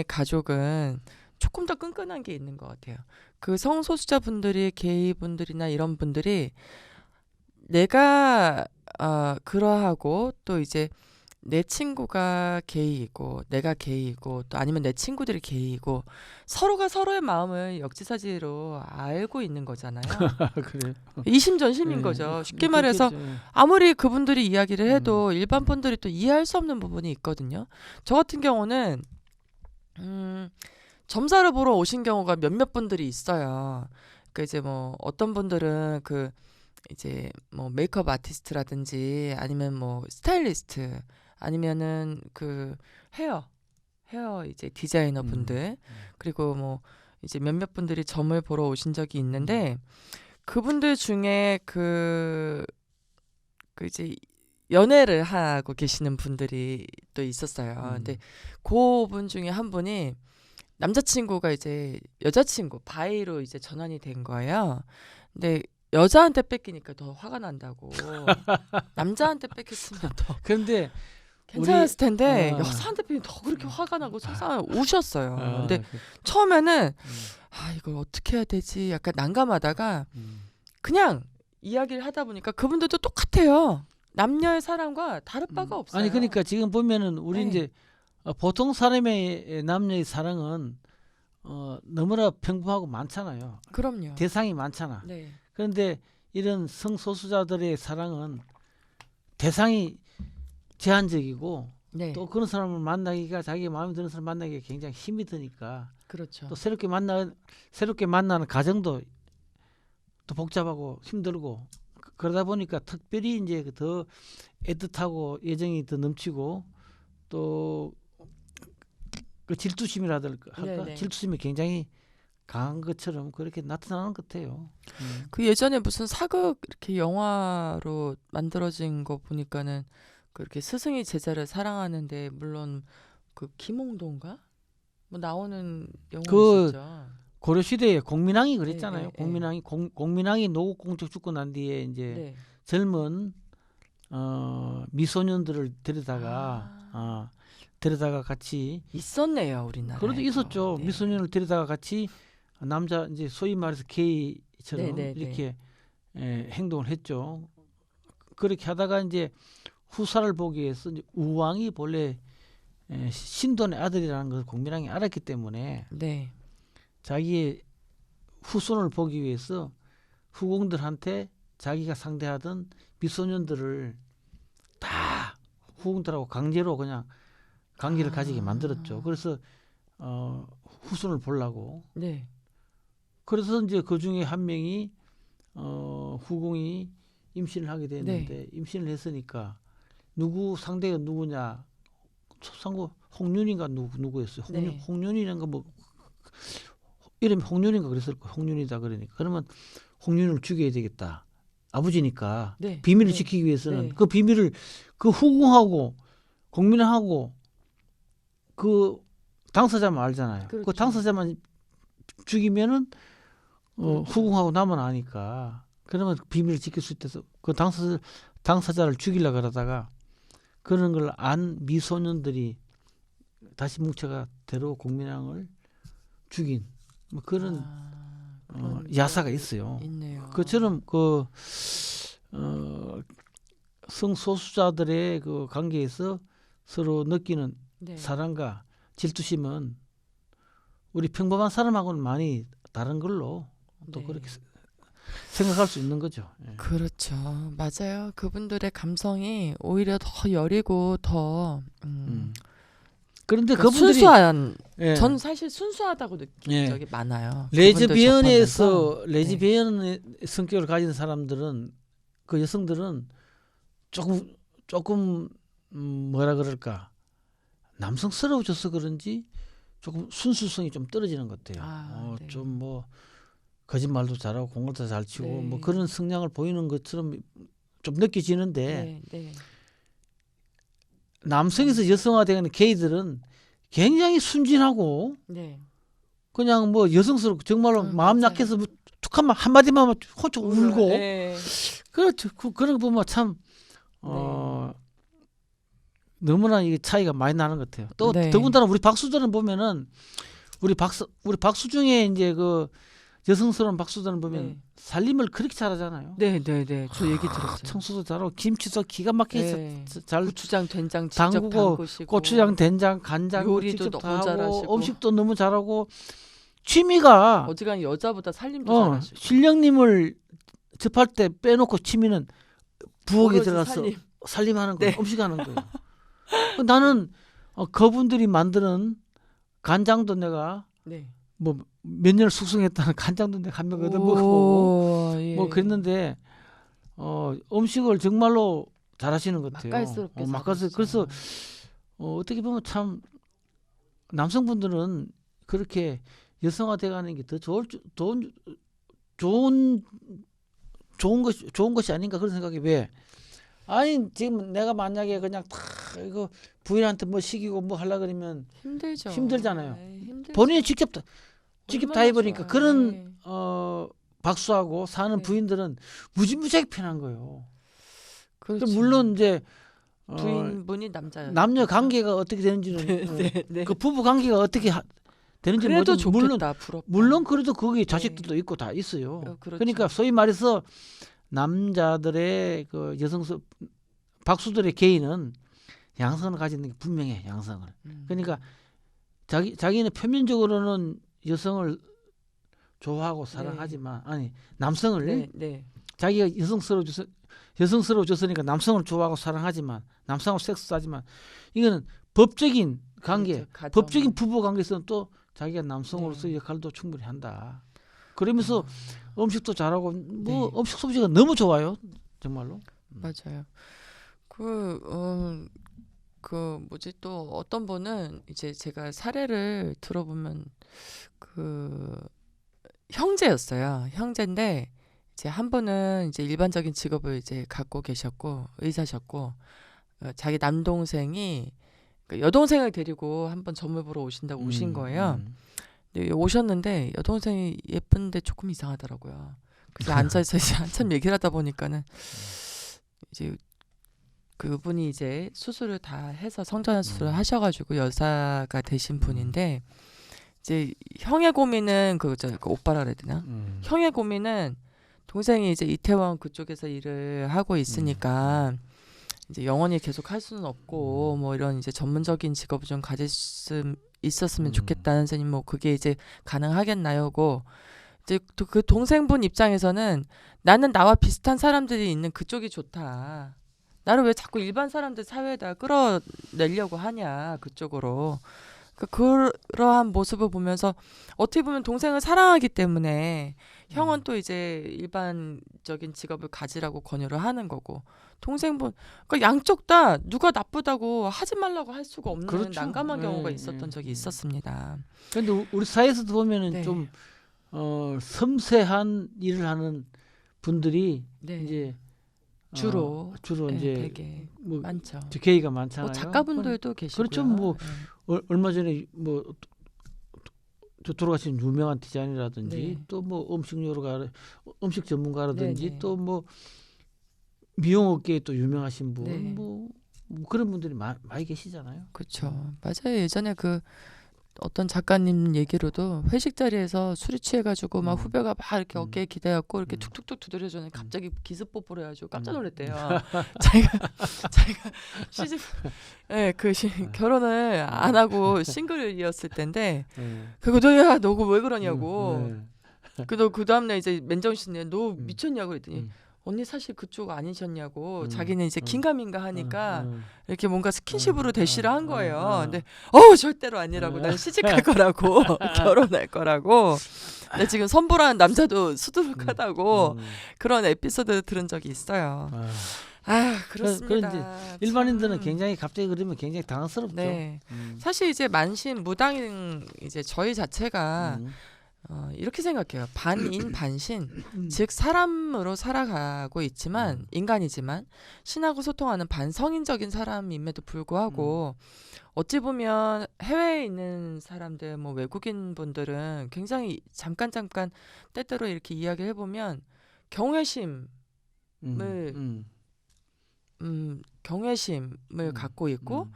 가족은 조금 더 끈끈한 게 있는 것 같아요. 그 성소수자 분들이 게이 분들이나 이런 분들이 내가 그러하고 또 이제 내 친구가 게이이고 내가 게이이고 또 아니면 내 친구들이 게이이고 서로가 서로의 마음을 역지사지로 알고 있는 거잖아요. 그래요. 이심전심인 예, 거죠. 쉽게 말해서 그렇겠죠. 예. 아무리 그분들이 이야기를 해도 일반 분들이 또 이해할 수 없는 부분이 있거든요. 저 같은 경우는 점사를 보러 오신 경우가 몇몇 분들이 있어요. 그 이제 뭐 어떤 분들은 그 이제 뭐 메이크업 아티스트라든지 아니면 뭐 스타일리스트 아니면은 그 헤어 이제 디자이너 분들 그리고 뭐 이제 몇몇 분들이 점을 보러 오신 적이 있는데 그분들 중에 그 이제 연애를 하고 계시는 분들이 또 있었어요. 근데 그분 중에 한 분이 남자친구가 이제 여자친구 바이로 이제 전환이 된 거예요. 근데 여자한테 뺏기니까 더 화가 난다고. 남자한테 뺏겼으면 더 그런데 괜찮았을 텐데 아. 여자한테 뺏기면 더 그렇게 화가 나고 속상해 우셨어요. 근데 그, 처음에는 이걸 어떻게 해야 되지? 약간 난감하다가 그냥 이야기를 하다 보니까 그분들도 똑같아요. 남녀의 사랑과 다를 바가 없어요. 아니 그러니까 지금 보면은 우리 네. 이제 보통 사람의 남녀의 사랑은 너무나 평범하고 많잖아요. 그럼요. 대상이 많잖아. 네. 그런데 이런 성소수자들의 사랑은 대상이 제한적이고 네. 또 그런 사람을 만나기가 자기 마음에 드는 사람 만나기가 굉장히 힘이 드니까 그렇죠. 또 새롭게 만나는 과정도 또 복잡하고 힘들고 그러다 보니까 특별히 이제 더 애틋하고 애정이 더 넘치고 또 그 질투심이라든가 할까 네네. 질투심이 굉장히 강한 것처럼 그렇게 나타나는 것 같아요. 그 예전에 무슨 사극 이렇게 영화로 만들어진 거 보니까는 그렇게 스승이 제자를 사랑하는데 물론 그 김홍도인가 뭐 나오는 영화 그 있었죠. 고려 시대에 공민왕이 그랬잖아요. 네, 네, 네. 공민왕이 노국 공적 죽고 난 뒤에 이제 네. 젊은 미소년들을 데려다가 같이 있었네요 우리나라에. 그래도 있었죠. 네. 미소년을 데려다가 같이 남자 이제 소위 말해서 게이처럼 네, 네, 이렇게 행동을 했죠. 그렇게 하다가 이제 후사를 보기 위해서 이제 우왕이 본래 신돈의 아들이라는 것을 공민왕이 알았기 때문에 네. 자기의 후손을 보기 위해서 후궁들한테 자기가 상대하던 미소년들을 다 후궁들하고 강제로 그냥 관계를 가지게 만들었죠. 그래서 후손을 보려고. 네. 그래서 이제 그 중에 한 명이 후궁이 임신을 하게 됐는데 임신을 했으니까 누구 상대가 누구냐? 상고 홍윤인가 누구였어요? 네. 홍윤이란가 뭐 이름이 홍윤인가 그랬을 거예요. 홍윤이다 그러니까 그러면 홍윤을 죽여야 되겠다. 아버지니까 네. 비밀을 네. 지키기 위해서는 네. 그 비밀을 그 후궁하고 공민하고 그 당사자만 알잖아요. 그 그렇죠. 당사자만 죽이면은 그렇죠. 후궁하고 나만 아니까 그러면 비밀을 지킬 수 있어서 그 당사자를 죽이려 그러다가 그런 걸 안 미소년들이 다시 뭉쳐가 대로 공민왕을 죽인 뭐 그런 그런 야사가 이야기 있어요. 있네요. 그처럼 그 성소수자들의 그 관계에서 서로 느끼는 네. 사랑과 질투심은 우리 평범한 사람하고는 많이 다른 걸로 또 네. 그렇게 생각할 수 있는 거죠. 예. 그렇죠. 맞아요. 그분들의 감성이 오히려 더 여리고 더 그런데 그러니까 그분들이 순수한. 예. 전 사실 순수하다고 느낀 예. 적이 많아요. 그분들 접하면서. 레즈비언에서 레즈비언의 성격을 가진 사람들은 그 여성들은 조금 뭐라 그럴까 남성스러워져서 그런지 조금 순수성이 좀 떨어지는 것 같아요. 네. 좀 뭐 거짓말도 잘하고 공을 더 잘 치고 네. 뭐 그런 성향을 보이는 것처럼 좀 느껴지는데 네. 남성에서 여성화되는 게이들은 굉장히 순진하고 네. 그냥 뭐 여성스럽고 정말로 마음 맞아요. 약해서 뭐 툭 한마디만 홀쭉 울고 네. 그렇죠. 그런 거 보면 참 너무나 이게 차이가 많이 나는 것 같아요. 또 네. 더군다나 우리 박수들은 보면은 우리 박수 중에 이제 그 여성스러운 박수들은 보면 네. 살림을 그렇게 잘하잖아요. 네. 저 얘기 들었어요. 청소도 잘하고 김치도 기가 막히게 네. 잘 고추장, 된장 직접 담그고 담그시고 고추장, 된장, 간장 요리도 직접 다 너무 하고 잘하시고. 음식도 너무 잘하고 취미가 어지간히 여자보다 살림도 잘하시고. 신령님을 접할 때 빼놓고 취미는 부엌에 오로지 들어가서 살림. 살림하는 거예요. 네. 음식하는 거예요. 나는 그분들이 만드는 간장도 내가 네. 뭐 몇 년을 숙성했다는 간장도 내가 한 명 얻어 먹고 예. 뭐 그랬는데 음식을 정말로 잘하시는 것 같아요. 맛깔스럽게 맛깔스럽게. 잘하시죠. 그래서 어떻게 보면 참 남성분들은 그렇게 여성화돼가는 게 더 좋은 것이 아닌가 그런 생각이 왜? 아니 지금 내가 만약에 그냥 다 이거 부인한테 뭐 시키고 뭐 하려 그러면 힘들죠. 힘들잖아요. 네, 힘들죠. 본인이 직접 다 얼마나 해버리니까 좋아요. 그런 네. 박수하고 사는 네. 부인들은 무지무지하게 편한 거예요. 그렇죠. 물론 이제 부인분이 남자예요. 남녀 관계가 어떻게 되는지는 네. 그 부부 관계가 어떻게 되는지 그래도 모르죠. 좋겠다. 부럽다. 물론 그래도 거기 자식들도 있고 다 있어요. 그렇죠. 그러니까 소위 말해서 남자들의 그 박수들의 개인은 양성을 가지는 게 분명해. 양성을. 그러니까 자기는 표면적으로는 여성을 좋아하고 사랑하지만 아니 남성을 자기가 여성스러워졌으니까 남성을 좋아하고 사랑하지만 남성하고 섹스하지만 이거는 법적인 관계, 그렇죠, 법적인 부부 관계에서는 또 자기가 남성으로서 역할도 충분히 한다. 그러면서 음식도 잘하고 뭐 음식 솜씨가 너무 좋아요, 정말로. 맞아요. 그 뭐지 또 어떤 분은 이제 제가 사례를 들어보면 그 형제였어요. 형제인데 이제 한 분은 이제 일반적인 직업을 이제 갖고 계셨고 의사셨고 자기 남동생이 그 여동생을 데리고 한번 점을 보러 오신다고 오신 거예요. 근데 오셨는데 여동생이 예쁜데 조금 이상하더라고요. 그래서 앉아서 이제 한참 얘기를 하다 보니까는 이제 그분이 이제 수술을 다 해서 성전환 수술을 하셔가지고 여사가 되신 분인데 이제 형의 고민은 그 오빠라 그래야 되나? 형의 고민은 동생이 이제 이태원 그쪽에서 일을 하고 있으니까 이제 영원히 계속 할 수는 없고 뭐 이런 이제 전문적인 직업을 좀 있었으면 좋겠다는 선생님 뭐 그게 이제 가능하겠나요고 이제 또 그 동생분 입장에서는 나는 나와 비슷한 사람들이 있는 그쪽이 좋다. 나를 왜 자꾸 일반 사람들 사회에다 끌어내려고 하냐 그쪽으로. 그러한 모습을 보면서 어떻게 보면 동생을 사랑하기 때문에 형은 또 이제 일반적인 직업을 가지라고 권유를 하는 거고 동생분 그러니까 양쪽 다 누가 나쁘다고 하지 말라고 할 수가 없는 그렇죠. 난감한 경우가 예, 있었던 예, 적이 예. 있었습니다. 그런데 우리 사회에서도 보면은 네. 좀 섬세한 일을 하는 분들이 네. 이제 주로 주로 네, 이제 되게 뭐 많죠. 계기가 많잖아요. 뭐 작가분들도 계시고요. 그렇죠. 뭐 네. 얼마 전에 뭐 돌아가신 유명한 디자이너라든지 네. 또 뭐 음식 전문가라든지 네, 네. 또 뭐 미용업계에 또 유명하신 분 네. 뭐 그런 분들이 많이 계시잖아요. 그렇죠. 맞아요. 예전에 그 어떤 작가님 얘기로도 회식 자리에서 술이 취해가지고 막 후배가 막 이렇게 어깨에 기대갖고 이렇게 툭툭툭 두드려주는 갑자기 기습 뽀뽀를 해가지고 깜짝 놀랐대요. 자기가 시집, 예, 결혼을 안 하고 싱글이었을 텐데 그거 너야 너 왜 그러냐고. 그 다음날 이제 맨정신에 너 미쳤냐고 그랬더니 언니 사실 그쪽 아니셨냐고 자기는 이제 긴가민가 하니까 이렇게 뭔가 스킨십으로 대시를 한 거예요. 근데 절대로 아니라고 난 시집갈 거라고 결혼할 거라고. 근데 지금 선보라는 남자도 수두룩하다고 그런 에피소드 들은 적이 있어요. 그렇습니다. 그런데 일반인들은 참. 굉장히 갑자기 그러면 굉장히 당황스럽죠. 네. 사실 이제 만신 무당인 이제 저희 자체가 이렇게 생각해요. 반인 반신. 즉 사람으로 살아가고 있지만 인간이지만 신하고 소통하는 반성인적인 사람임에도 불구하고 어찌 보면 해외에 있는 사람들 뭐 외국인 분들은 굉장히 잠깐 때때로 이렇게 이야기해 보면 경외심을 경외심을 갖고 있고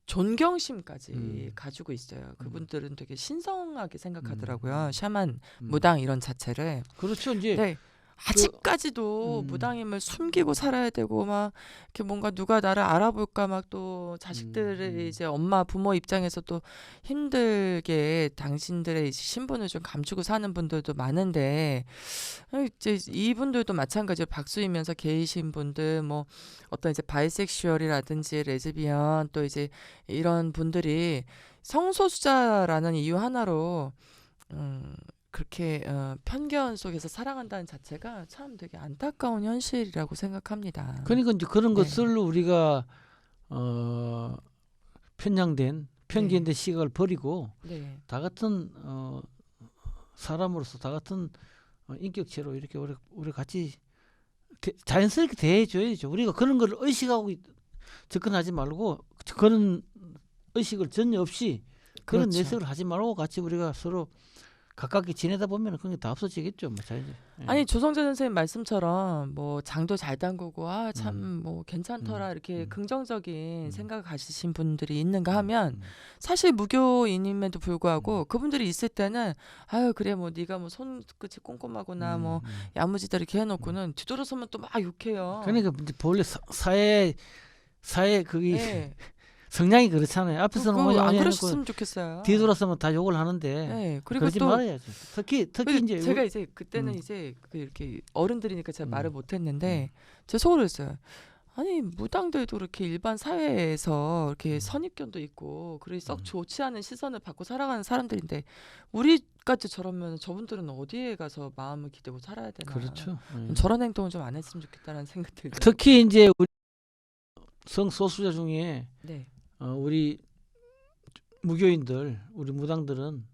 존경심까지 가지고 있어요. 그분들은 되게 신성하게 생각하더라고요. 샤만, 무당 이런 자체를. 그렇죠. 이제 네. 아직까지도 무당임을 숨기고 살아야 되고 막 이렇게 뭔가 누가 나를 알아볼까 막 또 자식들의 이제 엄마 부모 입장에서 또 힘들게 당신들의 이제 신분을 좀 감추고 사는 분들도 많은데 이제 이분들도 마찬가지로 박수이면서 게이신 분들 뭐 어떤 이제 바이섹슈얼이라든지 레즈비언 또 이제 이런 분들이 성소수자라는 이유 하나로 그렇게 편견 속에서 살아간다는 자체가 참 되게 안타까운 현실이라고 생각합니다. 그러니까 이제 그런 네. 것을 우리가 편견된 시각을 버리고 네. 다 같은 사람으로서 다 같은 인격체로 이렇게 우리 같이 자연스럽게 대해줘야죠. 우리가 그런 걸 의식하고 접근하지 말고 그런 의식을 전혀 없이 그런 그렇죠. 내색을 하지 말고 같이 우리가 서로 가깝게 지내다 보면 그런 게 다 없어지겠죠. 뭐 자연히. 아니 조성재 선생님 말씀처럼 뭐 장도 잘 담그고 참 뭐 괜찮더라 이렇게 긍정적인 생각을 가지신 분들이 있는가 하면 사실 무교인임에도 불구하고 그분들이 있을 때는 아유 그래 뭐 네가 뭐 손끝이 꼼꼼하구나 뭐 야무지다 이렇게 해놓고는 뒤돌아서면 또 막 욕해요. 그러니까 이제 본래 사회 그게 네. 성향이 그렇잖아요. 앞에서는 안 오냐오냐 해놓고 그러셨으면 좋겠어요. 뒤돌아서면 다 욕을 하는데 네. 그리고 그러지 또 말아야죠. 특히 이제 제가 이제 그때는 이제 이렇게 어른들이니까 제가 말을 못했는데 제 속으로 했어요. 아니 무당들도 이렇게 일반 사회에서 이렇게 선입견도 있고 그리고 썩 좋지 않은 시선을 받고 살아가는 사람들인데 우리까지 저러면 저분들은 어디에 가서 마음을 기대고 살아야 되나. 그렇죠. 저런 행동은 좀 안 했으면 좋겠다는 생각 들어요. 특히 이제 우리 성소수자 중에 네. 우리 무교인들, 우리 무당들은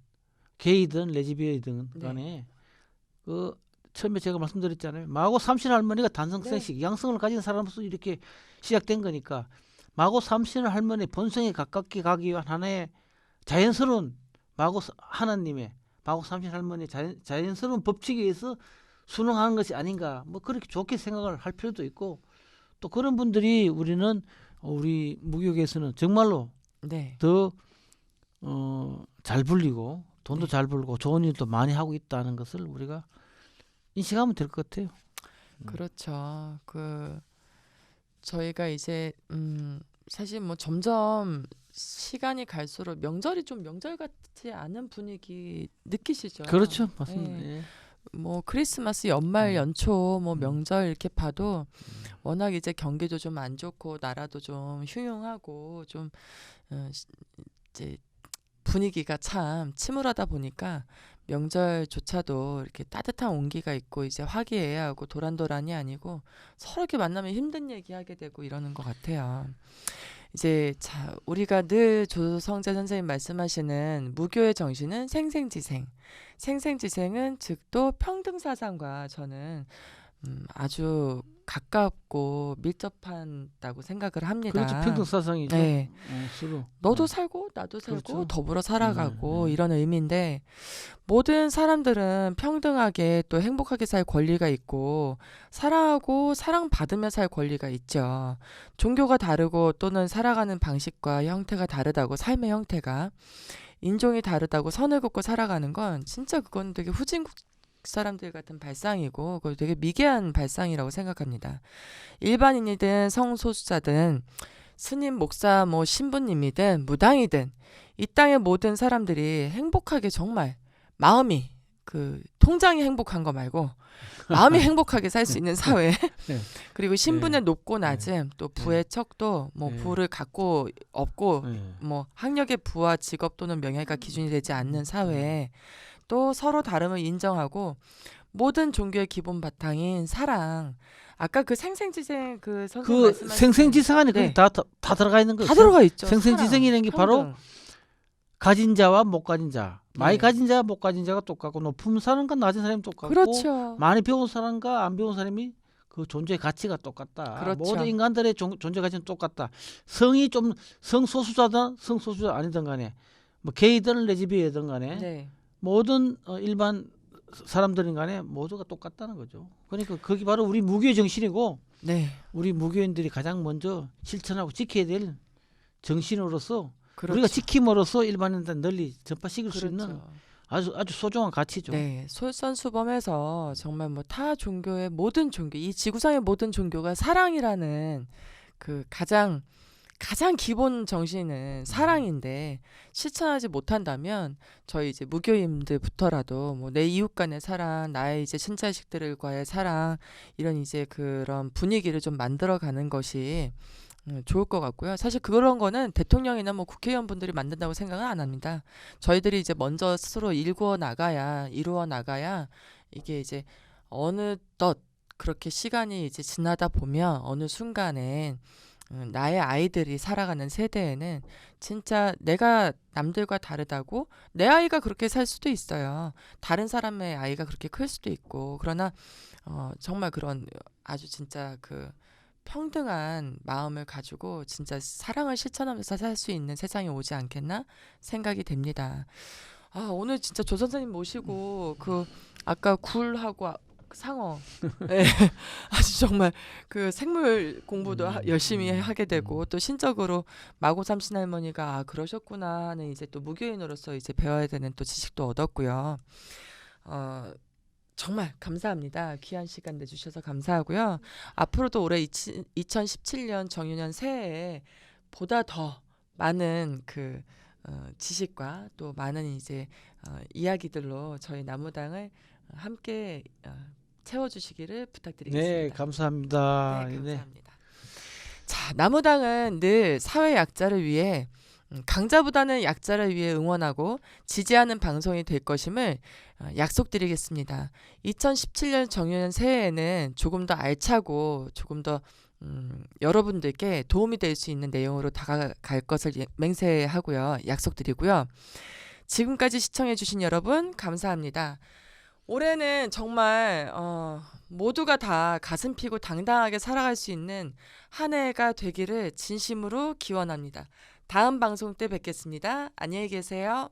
게이든 레즈비언이든 간에 그 처음에 제가 말씀드렸잖아요. 마고 삼신 할머니가 단성생식 양성을 가진 사람으로서 이렇게 시작된 거니까 마고 삼신 할머니 본성에 가깝게 가기 위한 하나의 자연스러운 하나님의 마고 삼신 할머니 자연스러운 법칙에 의해서 순응하는 것이 아닌가 뭐 그렇게 좋게 생각을 할 필요도 있고 또 그런 분들이 우리 무교계에서는 정말로 더 잘 불리고 돈도 잘 벌고 좋은 일도 많이 하고 있다는 것을 우리가 인식하면 될 것 같아요. 그렇죠. 저희가 이제 사실 뭐 점점 시간이 갈수록 명절이 좀 명절 같지 않은 분위기 느끼시죠? 그렇죠, 맞습니다. 예. 예. 뭐 크리스마스, 연말, 연초, 뭐 음. 명절 이렇게 봐도 워낙 이제 경기도 좀 안 좋고 나라도 좀 흉흉하고 좀 이제 분위기가 참 침울하다 보니까 명절조차도 이렇게 따뜻한 온기가 있고 이제 화기애애하고 도란도란이 아니고 서로 이렇게 만나면 힘든 얘기하게 되고 이러는 것 같아요. 이제 자 우리가 늘 조성재 선생님 말씀하시는 무교의 정신은 생생지생. 생생지생은 즉도 평등사상과 저는 아주 가깝고 밀접한다고 생각을 합니다. 그렇죠, 평등 사상이죠. 네. 서로. 너도 살고 나도 살고 그렇죠. 더불어 살아가고 네. 이런 의미인데 모든 사람들은 평등하게 또 행복하게 살 권리가 있고 사랑하고 사랑받으며 살 권리가 있죠. 종교가 다르고 또는 살아가는 방식과 형태가 다르다고 삶의 형태가 인종이 다르다고 선을 긋고 살아가는 건 진짜 그건 되게 후진국 사람들 같은 발상이고 그거 되게 미개한 발상이라고 생각합니다. 일반인이든 성소수자든 스님, 목사, 뭐 신부님이든 무당이든 이 땅의 모든 사람들이 행복하게 정말 마음이 그 통장이 행복한 거 말고 마음이 행복하게 살 수 있는 사회 네. 그리고 신분의 높고 낮음 또 부의 척도 뭐 네. 부를 갖고 없고 네. 뭐 학력의 부와 직업 또는 명예가 기준이 되지 않는 사회에 또 서로 다름을 인정하고 모든 종교의 기본 바탕인 사랑. 아까 그 생생지생 그 선생님 그 말씀하신 생생지생 안에 네. 다 들어가 있는 거예요. 다 들어가 있죠. 생생지생이라는 게 사랑, 바로 평등. 가진 자와 못 가진 자, 많이 네. 가진 자와 못 가진 자가 똑같고 높은 사람과 낮은 사람이 똑같고 그렇죠. 많이 배운 사람과 안 배운 사람이 그 존재의 가치가 똑같다. 그렇죠. 모든 인간들의 존재 가치는 똑같다. 성이 좀 성소수자든 성소수자 아니든 간에 뭐 게이든 레즈비언이든 간에 네. 모든 일반 사람들인 간에 모두가 똑같다는 거죠. 그러니까 그게 바로 우리 무교의 정신이고 네. 우리 무교인들이 가장 먼저 실천하고 지켜야 될 정신으로서 그렇죠. 우리가 지킴으로써 일반인들 널리 전파시킬 수 있는 그렇죠. 아주 소중한 가치죠. 네, 솔선수범해서 정말 뭐 타 종교의 모든 종교, 이 지구상의 모든 종교가 사랑이라는 그 가장 기본 정신은 사랑인데 실천하지 못한다면 저희 이제 무교인들부터라도 뭐 내 이웃 간의 사랑, 나의 이제 친자식들과의 사랑 이런 이제 그런 분위기를 좀 만들어가는 것이 좋을 것 같고요. 사실 그런 거는 대통령이나 뭐 국회의원분들이 만든다고 생각은 안 합니다. 저희들이 이제 먼저 스스로 이루어 나가야 이게 이제 어느덧 그렇게 시간이 이제 지나다 보면 어느 순간에 나의 아이들이 살아가는 세대에는 진짜 내가 남들과 다르다고 내 아이가 그렇게 살 수도 있어요. 다른 사람의 아이가 그렇게 클 수도 있고 그러나 정말 그런 아주 진짜 그 평등한 마음을 가지고 진짜 사랑을 실천하면서 살 수 있는 세상이 오지 않겠나 생각이 됩니다. 아, 오늘 진짜 조 선생님 모시고 그 아까 굴하고 상어 네. 아주 정말 그 생물 공부도 열심히 하게 되고 또 신적으로 마고 삼신 할머니가 아 그러셨구나 하는 이제 또 무교인으로서 이제 배워야 되는 또 지식도 얻었고요. 정말 감사합니다. 귀한 시간 내주셔서 감사하고요. 앞으로도 올해 2017년 정유년 새해에 보다 더 많은 그 지식과 또 많은 이제 이야기들로 저희 나무당을 함께 채워주시기를 부탁드리겠습니다. 네, 감사합니다. 네, 네. 감사합니다. 자, 나무당은 늘 사회 약자를 위해 강자보다는 약자를 위해 응원하고 지지하는 방송이 될 것임을 약속드리겠습니다. 2017년 정유년 새해에는 조금 더 알차고 조금 더 여러분들께 도움이 될 수 있는 내용으로 다가갈 것을 맹세하고요. 약속드리고요. 지금까지 시청해주신 여러분 감사합니다. 올해는 정말 모두가 다 가슴 피고 당당하게 살아갈 수 있는 한 해가 되기를 진심으로 기원합니다. 다음 방송 때 뵙겠습니다. 안녕히 계세요.